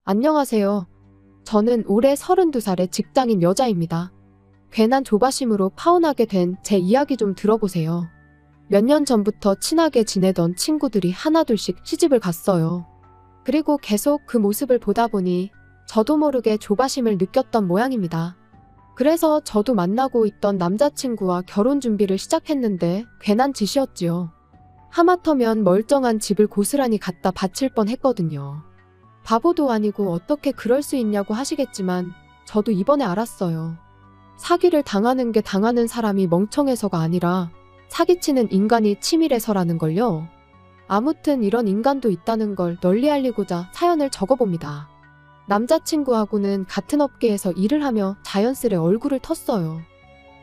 안녕하세요. 저는 올해 32살의 직장인 여자입니다. 괜한 조바심으로 파혼하게 된 제 이야기 좀 들어보세요. 몇 년 전부터 친하게 지내던 친구들이 하나둘씩 시집을 갔어요. 그리고 계속 그 모습을 보다 보니 저도 모르게 조바심을 느꼈던 모양입니다. 그래서 저도 만나고 있던 남자친구와 결혼 준비를 시작했는데 괜한 짓이었지요. 하마터면 멀쩡한 집을 고스란히 갖다 바칠 뻔 했거든요. 바보도 아니고 어떻게 그럴 수 있냐고 하시겠지만 저도 이번에 알았어요. 사기를 당하는 게 당하는 사람이 멍청해서가 아니라 사기치는 인간이 치밀해서라는 걸요. 아무튼 이런 인간도 있다는 걸 널리 알리고자 사연을 적어봅니다. 남자친구하고는 같은 업계에서 일을 하며 자연스레 얼굴을 텄어요.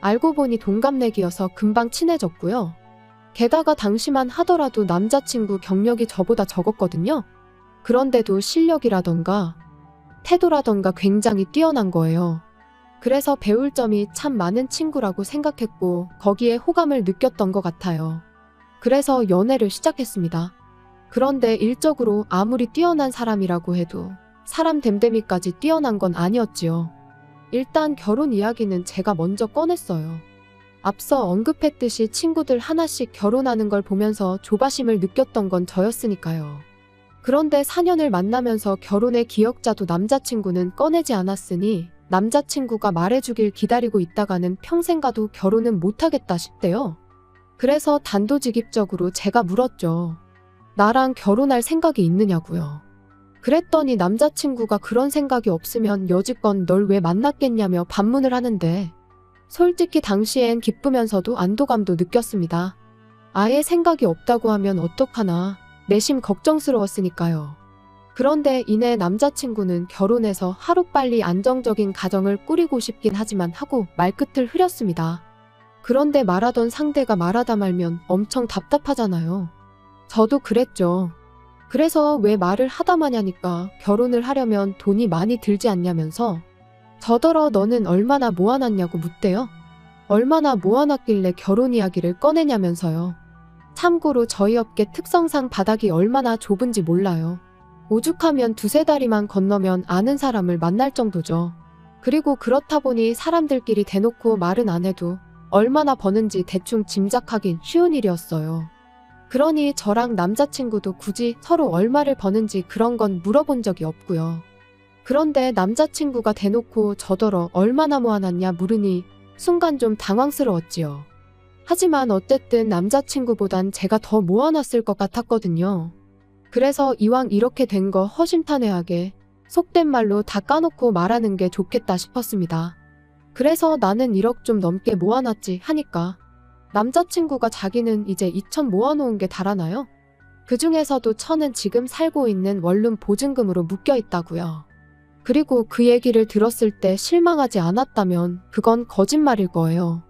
알고 보니 동갑내기여서 금방 친해졌고요. 게다가 당시만 하더라도 남자친구 경력이 저보다 적었거든요. 그런데도 실력이라던가 태도라던가 굉장히 뛰어난 거예요. 그래서 배울 점이 참 많은 친구라고 생각했고 거기에 호감을 느꼈던 것 같아요. 그래서 연애를 시작했습니다. 그런데 일적으로 아무리 뛰어난 사람이라고 해도 사람 됨됨이까지 뛰어난 건 아니었지요. 일단 결혼 이야기는 제가 먼저 꺼냈어요. 앞서 언급했듯이 친구들 하나씩 결혼하는 걸 보면서 조바심을 느꼈던 건 저였으니까요. 그런데 4년을 만나면서 결혼의 기억자도 남자친구는 꺼내지 않았으니 남자친구가 말해주길 기다리고 있다가는 평생 가도 결혼은 못하겠다 싶대요. 그래서 단도직입적으로 제가 물었죠. 나랑 결혼할 생각이 있느냐고요. 그랬더니 남자친구가 그런 생각이 없으면 여지껏 널 왜 만났겠냐며 반문을 하는데 솔직히 당시엔 기쁘면서도 안도감도 느꼈습니다. 아예 생각이 없다고 하면 어떡하나 내심 걱정스러웠으니까요. 그런데 이내 남자친구는 결혼해서 하루빨리 안정적인 가정을 꾸리고 싶긴 하지만 하고 말끝을 흐렸습니다. 그런데 말하던 상대가 말하다 말면 엄청 답답하잖아요. 저도 그랬죠. 그래서 왜 말을 하다 마냐니까 결혼을 하려면 돈이 많이 들지 않냐면서 저더러 너는 얼마나 모아놨냐고 묻대요. 얼마나 모아놨길래 결혼 이야기를 꺼내냐면서요. 참고로 저희 업계 특성상 바닥이 얼마나 좁은지 몰라요. 오죽하면 두세 다리만 건너면 아는 사람을 만날 정도죠. 그리고 그렇다 보니 사람들끼리 대놓고 말은 안 해도 얼마나 버는지 대충 짐작하긴 쉬운 일이었어요. 그러니 저랑 남자친구도 굳이 서로 얼마를 버는지 그런 건 물어본 적이 없고요. 그런데 남자친구가 대놓고 저더러 얼마나 모아놨냐 물으니 순간 좀 당황스러웠지요. 하지만 어쨌든 남자친구보단 제가 더 모아놨을 것 같았거든요. 그래서 이왕 이렇게 된 거 허심탄회하게 속된 말로 다 까놓고 말하는 게 좋겠다 싶었습니다. 그래서 나는 1억 좀 넘게 모아놨지 하니까 남자친구가 자기는 이제 2천 모아놓은 게 달아나요? 그 중에서도 1,000은 지금 살고 있는 원룸 보증금으로 묶여있다고요. 그리고 그 얘기를 들었을 때 실망하지 않았다면 그건 거짓말일 거예요.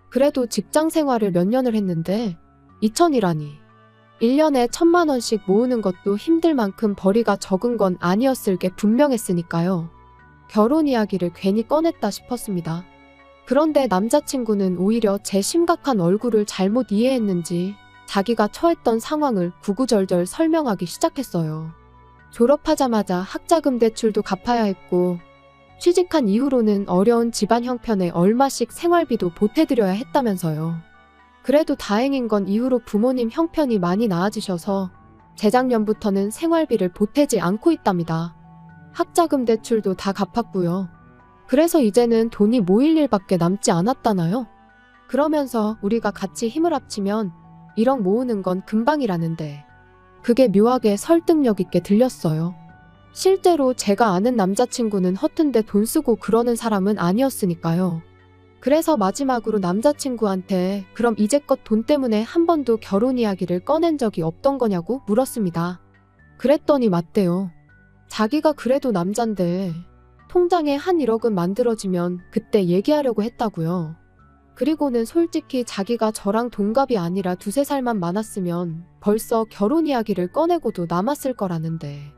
그래도 직장 생활을 몇 년을 했는데 2천이라니. 1년에 1,000만 원씩 모으는 것도 힘들 만큼 벌이가 적은 건 아니었을 게 분명했으니까요. 결혼 이야기를 괜히 꺼냈다 싶었습니다. 그런데 남자친구는 오히려 제 심각한 얼굴을 잘못 이해했는지 자기가 처했던 상황을 구구절절 설명하기 시작했어요. 졸업하자마자 학자금 대출도 갚아야 했고 취직한 이후로는 어려운 집안 형편에 얼마씩 생활비도 보태드려야 했다면서요. 그래도 다행인 건 이후로 부모님 형편이 많이 나아지셔서 재작년부터는 생활비를 보태지 않고 있답니다. 학자금 대출도 다 갚았고요. 그래서 이제는 돈이 모일 일밖에 남지 않았다나요? 그러면서 우리가 같이 힘을 합치면 1억 모으는 건 금방이라는데 그게 묘하게 설득력 있게 들렸어요. 실제로 제가 아는 남자친구는 허튼데 돈 쓰고 그러는 사람은 아니었으니까요. 그래서 마지막으로 남자친구한테 그럼 이제껏 돈 때문에 한 번도 결혼 이야기를 꺼낸 적이 없던 거냐고 물었습니다. 그랬더니 맞대요. 자기가 그래도 남잔데 통장에 한 1억은 만들어지면 그때 얘기하려고 했다고요. 그리고는 솔직히 자기가 저랑 동갑이 아니라 두세 살만 많았으면 벌써 결혼 이야기를 꺼내고도 남았을 거라는데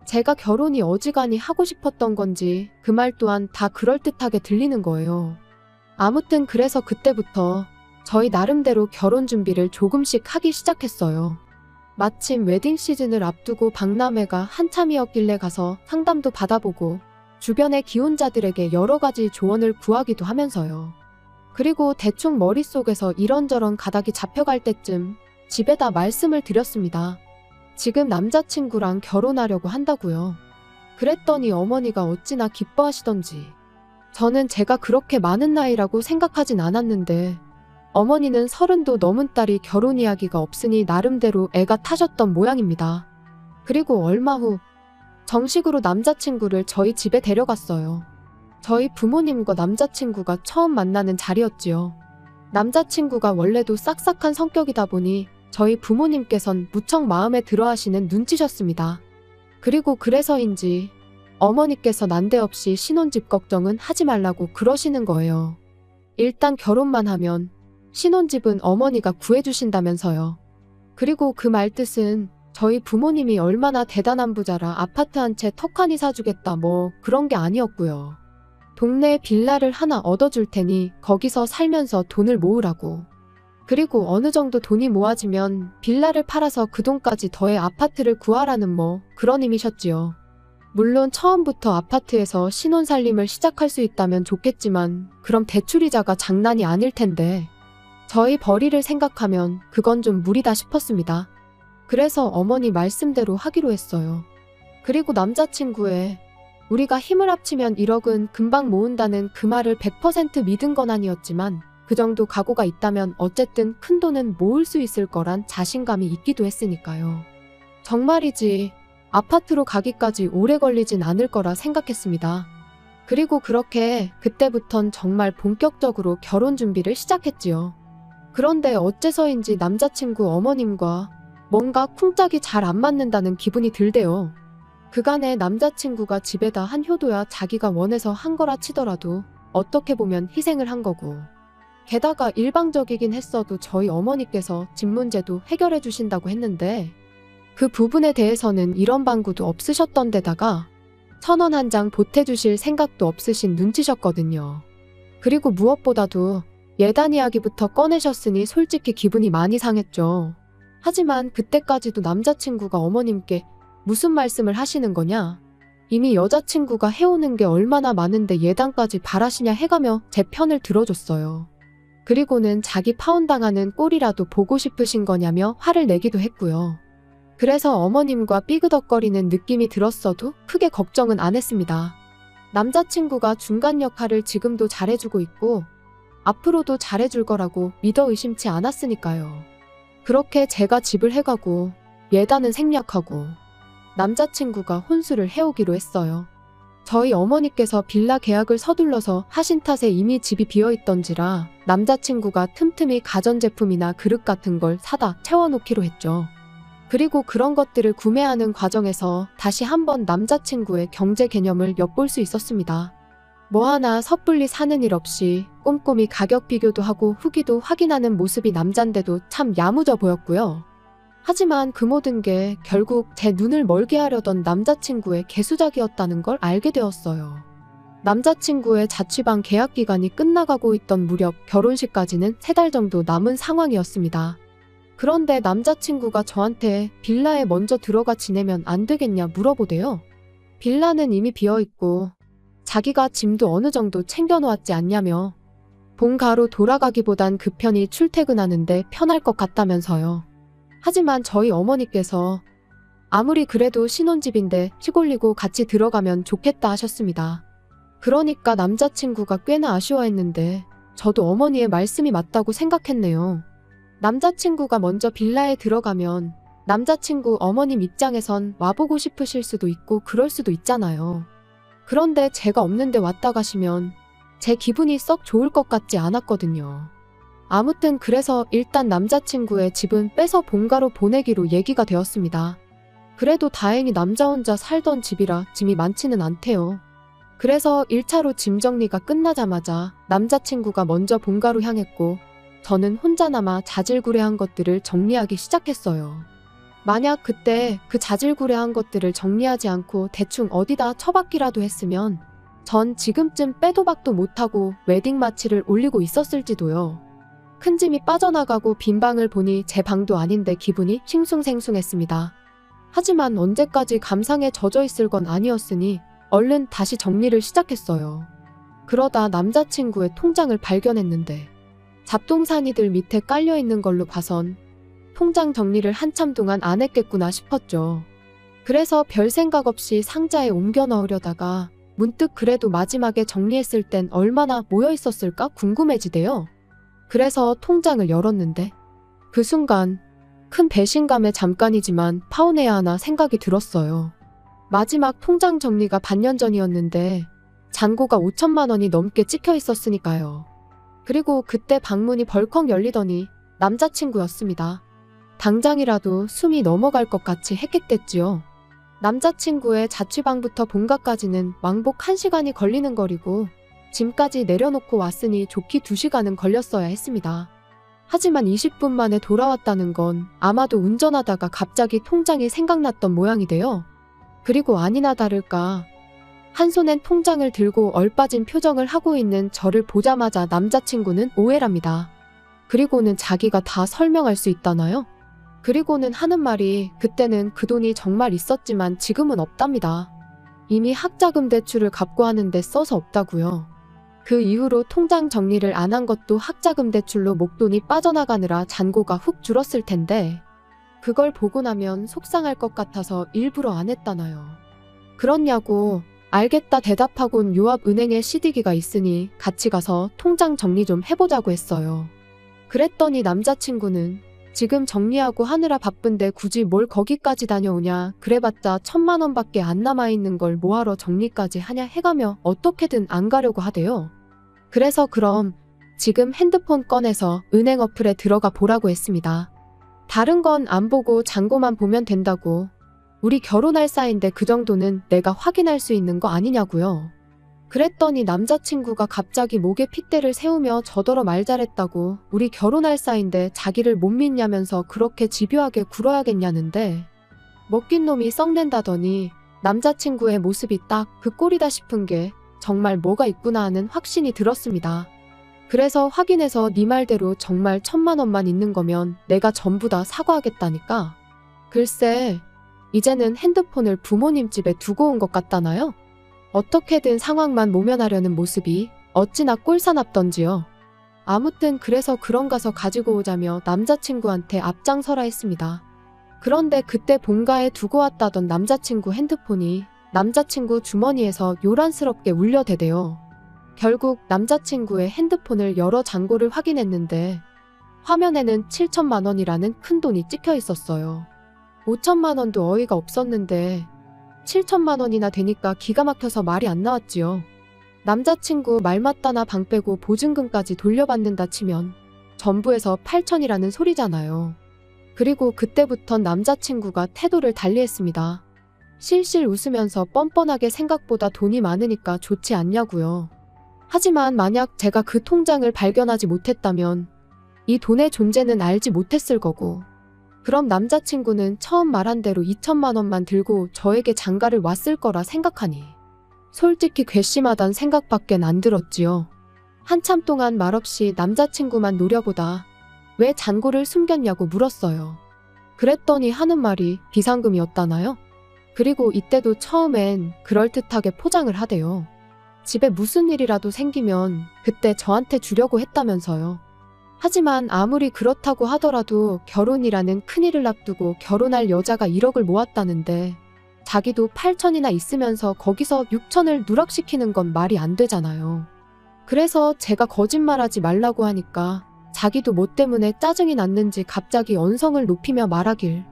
제가 결혼이 어지간히 하고 싶었던 건지 그 말 또한 다 그럴듯하게 들리는 거예요. 아무튼 그래서 그때부터 저희 나름대로 결혼 준비를 조금씩 하기 시작했어요. 마침 웨딩 시즌을 앞두고 박람회가 한참이었길래 가서 상담도 받아보고 주변의 기혼자들에게 여러 가지 조언을 구하기도 하면서요. 그리고 대충 머릿속에서 이런저런 가닥이 잡혀갈 때쯤 집에다 말씀을 드렸습니다. 지금 남자친구랑 결혼하려고 한다고요. 그랬더니 어머니가 어찌나 기뻐하시던지. 저는 제가 그렇게 많은 나이라고 생각하진 않았는데 어머니는 30도 넘은 딸이 결혼 이야기가 없으니 나름대로 애가 타셨던 모양입니다. 그리고 얼마 후 정식으로 남자친구를 저희 집에 데려갔어요. 저희 부모님과 남자친구가 처음 만나는 자리였지요. 남자친구가 원래도 싹싹한 성격이다 보니 저희 부모님께선 무척 마음에 들어하시는 눈치셨습니다. 그리고 그래서인지 어머니께서 난데없이 신혼집 걱정은 하지 말라고 그러시는 거예요. 일단 결혼만 하면 신혼집은 어머니가 구해주신다면서요. 그리고 그 말뜻은 저희 부모님이 얼마나 대단한 부자라 아파트 한 채 턱하니 사주겠다 뭐 그런 게 아니었고요. 동네에 빌라를 하나 얻어줄 테니 거기서 살면서 돈을 모으라고. 그리고 어느 정도 돈이 모아지면 빌라를 팔아서 그 돈까지 더해 아파트를 구하라는 뭐 그런 의미셨지요. 물론 처음부터 아파트에서 신혼살림을 시작할 수 있다면 좋겠지만 그럼 대출이자가 장난이 아닐 텐데 저희 벌이를 생각하면 그건 좀 무리다 싶었습니다. 그래서 어머니 말씀대로 하기로 했어요. 그리고 남자친구의 우리가 힘을 합치면 1억은 금방 모은다는 그 말을 100% 믿은 건 아니었지만 그 정도 각오가 있다면 어쨌든 큰 돈은 모을 수 있을 거란 자신감이 있기도 했으니까요. 정말이지 아파트로 가기까지 오래 걸리진 않을 거라 생각했습니다. 그리고 그렇게 그때부턴 정말 본격적으로 결혼 준비를 시작했지요. 그런데 어째서인지 남자친구 어머님과 뭔가 쿵짝이 잘 안 맞는다는 기분이 들대요. 그간에 남자친구가 집에다 한 효도야 자기가 원해서 한 거라 치더라도 어떻게 보면 희생을 한 거고 게다가 일방적이긴 했어도 저희 어머니께서 집 문제도 해결해 주신다고 했는데 그 부분에 대해서는 이런 방구도 없으셨던 데다가 1,000원 한 장 보태주실 생각도 없으신 눈치셨거든요. 그리고 무엇보다도 예단 이야기부터 꺼내셨으니 솔직히 기분이 많이 상했죠. 하지만 그때까지도 남자친구가 어머님께 무슨 말씀을 하시는 거냐? 이미 여자친구가 해오는 게 얼마나 많은데 예단까지 바라시냐 해가며 제 편을 들어줬어요. 그리고는 자기 파혼당하는 꼴이라도 보고 싶으신 거냐며 화를 내기도 했고요. 그래서 어머님과 삐그덕거리는 느낌이 들었어도 크게 걱정은 안 했습니다. 남자친구가 중간 역할을 지금도 잘해주고 있고 앞으로도 잘해줄 거라고 믿어 의심치 않았으니까요. 그렇게 제가 집을 해가고 예단은 생략하고 남자친구가 혼수를 해오기로 했어요. 저희 어머니께서 빌라 계약을 서둘러서 하신 탓에 이미 집이 비어있던지라 남자친구가 틈틈이 가전제품이나 그릇 같은 걸 사다 채워놓기로 했죠. 그리고 그런 것들을 구매하는 과정에서 다시 한번 남자친구의 경제 개념을 엿볼 수 있었습니다. 뭐 하나 섣불리 사는 일 없이 꼼꼼히 가격 비교도 하고 후기도 확인하는 모습이 남잔데도 참 야무져 보였고요. 하지만 그 모든 게 결국 제 눈을 멀게 하려던 남자친구의 개수작이었다는 걸 알게 되었어요. 남자친구의 자취방 계약 기간이 끝나가고 있던 무렵 결혼식까지는 3달 정도 남은 상황이었습니다. 그런데 남자친구가 저한테 빌라에 먼저 들어가 지내면 안 되겠냐 물어보대요. 빌라는 이미 비어있고 자기가 짐도 어느 정도 챙겨놓았지 않냐며 본가로 돌아가기보단 그 편히 출퇴근하는데 편할 것 같다면서요. 하지만 저희 어머니께서 아무리 그래도 신혼집인데 시골리고 같이 들어가면 좋겠다 하셨습니다. 그러니까 남자친구가 꽤나 아쉬워했는데 저도 어머니의 말씀이 맞다고 생각했네요. 남자친구가 먼저 빌라에 들어가면 남자친구 어머님 입장에선 와보고 싶으실 수도 있고 그럴 수도 있잖아요. 그런데 제가 없는데 왔다 가시면 제 기분이 썩 좋을 것 같지 않았거든요. 아무튼 그래서 일단 남자친구의 집은 빼서 본가로 보내기로 얘기가 되었습니다. 그래도 다행히 남자 혼자 살던 집이라 짐이 많지는 않대요. 그래서 1차로 짐 정리가 끝나자마자 남자친구가 먼저 본가로 향했고 저는 혼자나마 자질구레한 것들을 정리하기 시작했어요. 만약 그때 그 자질구레한 것들을 정리하지 않고 대충 어디다 처박기라도 했으면 전 지금쯤 빼도 박도 못하고 웨딩 마치를 올리고 있었을지도요. 큰 짐이 빠져나가고 빈 방을 보니 제 방도 아닌데 기분이 싱숭생숭했습니다. 하지만 언제까지 감상에 젖어 있을 건 아니었으니 얼른 다시 정리를 시작했어요. 그러다 남자친구의 통장을 발견했는데 잡동사니들 밑에 깔려있는 걸로 봐선 통장 정리를 한참 동안 안 했겠구나 싶었죠. 그래서 별 생각 없이 상자에 옮겨 넣으려다가 문득 그래도 마지막에 정리했을 땐 얼마나 모여 있었을까 궁금해지대요. 그래서 통장을 열었는데 그 순간 큰 배신감에 잠깐이지만 파혼해야 하나 생각이 들었어요. 마지막 통장 정리가 반년 전이었는데 잔고가 5천만 원이 넘게 찍혀 있었으니까요. 그리고 그때 방문이 벌컥 열리더니 남자친구였습니다. 당장이라도 숨이 넘어갈 것 같이 핵핵댔지요. 남자친구의 자취방부터 본가까지는 왕복 1시간이 걸리는 거리고 짐까지 내려놓고 왔으니 좋기 2시간은 걸렸어야 했습니다. 하지만 20분 만에 돌아왔다는 건 아마도 운전하다가 갑자기 통장이 생각났던 모양이돼요. 그리고 아니나 다를까 한 손엔 통장을 들고 얼빠진 표정을 하고 있는 저를 보자마자 남자친구는 오해랍니다. 그리고는 자기가 다 설명할 수 있다나요? 그리고는 하는 말이 그때는 그 돈이 정말 있었지만 지금은 없답니다. 이미 학자금 대출을 갚고 하는데 써서 없다고요. 그 이후로 통장 정리를 안 한 것도 학자금 대출로 목돈이 빠져나가느라 잔고가 훅 줄었을 텐데 그걸 보고 나면 속상할 것 같아서 일부러 안 했다나요. 그렇냐고 알겠다 대답하곤 요 앞 은행에 CD기가 있으니 같이 가서 통장 정리 좀 해보자고 했어요. 그랬더니 남자친구는 지금 정리하고 하느라 바쁜데 굳이 뭘 거기까지 다녀오냐, 그래봤자 1,000만 원밖에 안 남아있는 걸 뭐하러 정리까지 하냐 해가며 어떻게든 안 가려고 하대요. 그래서 그럼 지금 핸드폰 꺼내서 은행 어플에 들어가 보라고 했습니다. 다른 건 안 보고 잔고만 보면 된다고. 우리 결혼할 사이인데 그 정도는 내가 확인할 수 있는 거 아니냐고요. 그랬더니 남자친구가 갑자기 목에 핏대를 세우며 저더러 말 잘했다고 우리 결혼할 사이인데 자기를 못 믿냐면서 그렇게 집요하게 굴어야겠냐는데 먹긴 놈이 썩낸다더니 남자친구의 모습이 딱 그 꼴이다 싶은 게 정말 뭐가 있구나 하는 확신이 들었습니다. 그래서 확인해서 네 말대로 정말 1,000만 원만 있는 거면 내가 전부 다 사과하겠다니까. 글쎄 이제는 핸드폰을 부모님 집에 두고 온 것 같다나요? 어떻게든 상황만 모면하려는 모습이 어찌나 꼴사납던지요. 아무튼 그래서 그런 가서 가지고 오자며 남자친구한테 앞장서라 했습니다. 그런데 그때 본가에 두고 왔다던 남자친구 핸드폰이 남자친구 주머니에서 요란스럽게 울려대대요. 결국 남자친구의 핸드폰을 열어 잔고를 확인했는데 화면에는 7천만 원이라는 큰 돈이 찍혀 있었어요. 5천만 원도 어이가 없었는데 7천만 원이나 되니까 기가 막혀서 말이 안 나왔지요. 남자친구 말 맞다나 방 빼고 보증금까지 돌려받는다 치면 전부에서 8천이라는 소리잖아요. 그리고 그때부턴 남자친구가 태도를 달리했습니다. 실실 웃으면서 뻔뻔하게 생각보다 돈이 많으니까 좋지 않냐고요. 하지만 만약 제가 그 통장을 발견하지 못했다면 이 돈의 존재는 알지 못했을 거고 그럼 남자친구는 처음 말한 대로 2천만 원만 들고 저에게 장가를 왔을 거라 생각하니 솔직히 괘씸하단 생각밖엔 안 들었지요. 한참 동안 말없이 남자친구만 노려보다 왜 잔고를 숨겼냐고 물었어요. 그랬더니 하는 말이 비상금이었다나요? 그리고 이때도 처음엔 그럴듯하게 포장을 하대요. 집에 무슨 일이라도 생기면 그때 저한테 주려고 했다면서요. 하지만 아무리 그렇다고 하더라도 결혼이라는 큰일을 앞두고 결혼할 여자가 1억을 모았다는데 자기도 8천이나 있으면서 거기서 6천을 누락시키는 건 말이 안 되잖아요. 그래서 제가 거짓말하지 말라고 하니까 자기도 뭐 때문에 짜증이 났는지 갑자기 언성을 높이며 말하길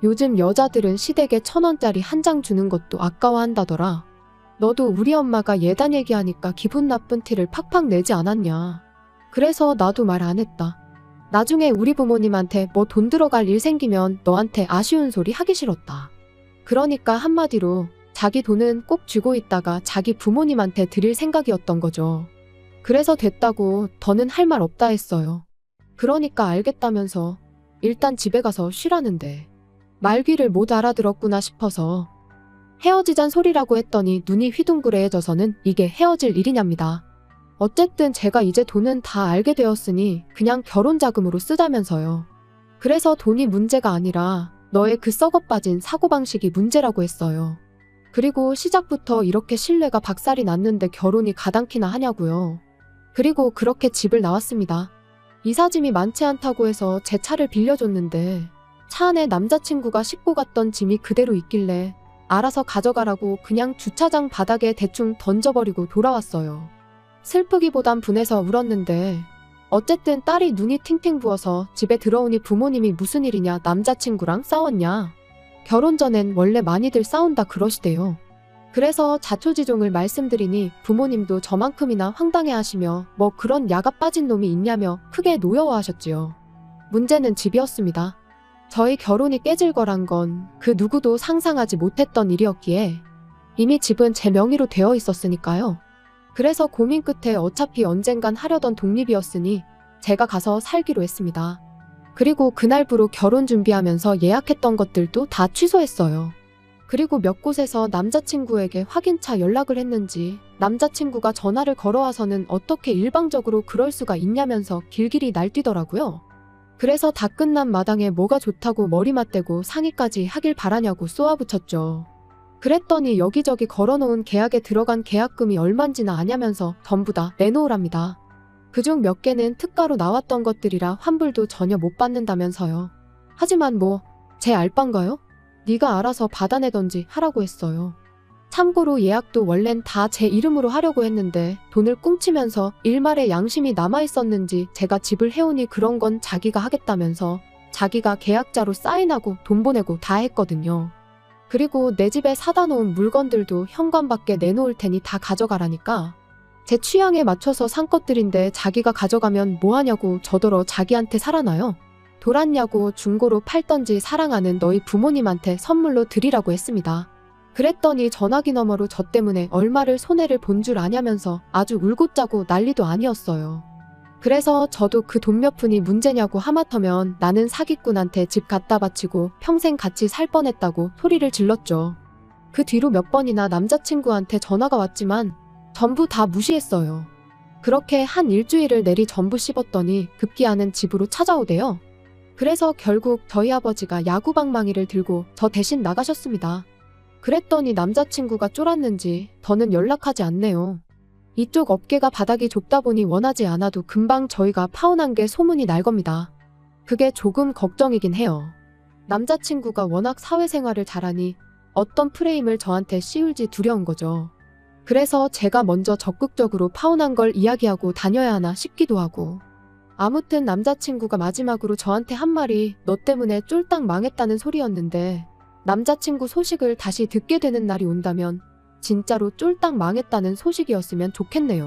요즘 여자들은 시댁에 1,000원짜리 한 장 주는 것도 아까워한다더라. 너도 우리 엄마가 예단 얘기하니까 기분 나쁜 티를 팍팍 내지 않았냐. 그래서 나도 말 안 했다. 나중에 우리 부모님한테 뭐 돈 들어갈 일 생기면 너한테 아쉬운 소리 하기 싫었다. 그러니까 한마디로 자기 돈은 꼭 쥐고 있다가 자기 부모님한테 드릴 생각이었던 거죠. 그래서 됐다고 더는 할 말 없다 했어요. 그러니까 알겠다면서 일단 집에 가서 쉬라는데 말귀를 못 알아들었구나 싶어서 헤어지잔 소리라고 했더니 눈이 휘둥그레해져서는 이게 헤어질 일이냐입니다. 어쨌든 제가 이제 돈은 다 알게 되었으니 그냥 결혼 자금으로 쓰자면서요. 그래서 돈이 문제가 아니라 너의 그 썩어빠진 사고방식이 문제라고 했어요. 그리고 시작부터 이렇게 신뢰가 박살이 났는데 결혼이 가당키나 하냐고요. 그리고 그렇게 집을 나왔습니다. 이삿짐이 많지 않다고 해서 제 차를 빌려줬는데 차 안에 남자친구가 싣고 갔던 짐이 그대로 있길래 알아서 가져가라고 그냥 주차장 바닥에 대충 던져버리고 돌아왔어요. 슬프기보단 분해서 울었는데 어쨌든 딸이 눈이 팅팅 부어서 집에 들어오니 부모님이 무슨 일이냐, 남자친구랑 싸웠냐. 결혼 전엔 원래 많이들 싸운다 그러시대요. 그래서 자초지종을 말씀드리니 부모님도 저만큼이나 황당해하시며 뭐 그런 야가 빠진 놈이 있냐며 크게 노여워하셨지요. 문제는 집이었습니다. 저희 결혼이 깨질 거란 건 그 누구도 상상하지 못했던 일이었기에 이미 집은 제 명의로 되어 있었으니까요. 그래서 고민 끝에 어차피 언젠간 하려던 독립이었으니 제가 가서 살기로 했습니다. 그리고 그날부로 결혼 준비하면서 예약했던 것들도 다 취소했어요. 그리고 몇 곳에서 남자친구에게 확인차 연락을 했는지 남자친구가 전화를 걸어와서는 어떻게 일방적으로 그럴 수가 있냐면서 길길이 날뛰더라고요. 그래서 다 끝난 마당에 뭐가 좋다고 머리 맞대고 상의까지 하길 바라냐고 쏘아붙였죠. 그랬더니 여기저기 걸어놓은 계약에 들어간 계약금이 얼만지나 아냐면서 전부 다 내놓으랍니다. 그중 몇 개는 특가로 나왔던 것들이라 환불도 전혀 못 받는다면서요. 하지만 뭐 제 알바인가요? 네가 알아서 받아내던지 하라고 했어요. 참고로 예약도 원래는 다 제 이름으로 하려고 했는데 돈을 꿍치면서 일말의 양심이 남아있었는지 제가 집을 해오니 그런 건 자기가 하겠다면서 자기가 계약자로 사인하고 돈 보내고 다 했거든요. 그리고 내 집에 사다 놓은 물건들도 현관밖에 내놓을 테니 다 가져가라니까 제 취향에 맞춰서 산 것들인데 자기가 가져가면 뭐하냐고 저더러 자기한테 살아나요? 돌았냐고 중고로 팔던지 사랑하는 너희 부모님한테 선물로 드리라고 했습니다. 그랬더니 전화기 너머로 저 때문에 얼마를 손해를 본 줄 아냐면서 아주 울고 짜고 난리도 아니었어요. 그래서 저도 그 돈 몇 푼이 문제냐고 하마터면 나는 사기꾼한테 집 갖다 바치고 평생 같이 살 뻔했다고 소리를 질렀죠. 그 뒤로 몇 번이나 남자친구한테 전화가 왔지만 전부 다 무시했어요. 그렇게 한 일주일을 내리 전부 씹었더니 급기야는 집으로 찾아오대요. 그래서 결국 저희 아버지가 야구방망이를 들고 저 대신 나가셨습니다. 그랬더니 남자친구가 쫄았는지 더는 연락하지 않네요. 이쪽 업계가 바닥이 좁다 보니 원하지 않아도 금방 저희가 파혼한 게 소문이 날 겁니다. 그게 조금 걱정이긴 해요. 남자친구가 워낙 사회생활을 잘하니 어떤 프레임을 저한테 씌울지 두려운 거죠. 그래서 제가 먼저 적극적으로 파혼한 걸 이야기하고 다녀야 하나 싶기도 하고. 아무튼 남자친구가 마지막으로 저한테 한 말이 너 때문에 쫄딱 망했다는 소리였는데 남자친구 소식을 다시 듣게 되는 날이 온다면 진짜로 쫄딱 망했다는 소식이었으면 좋겠네요.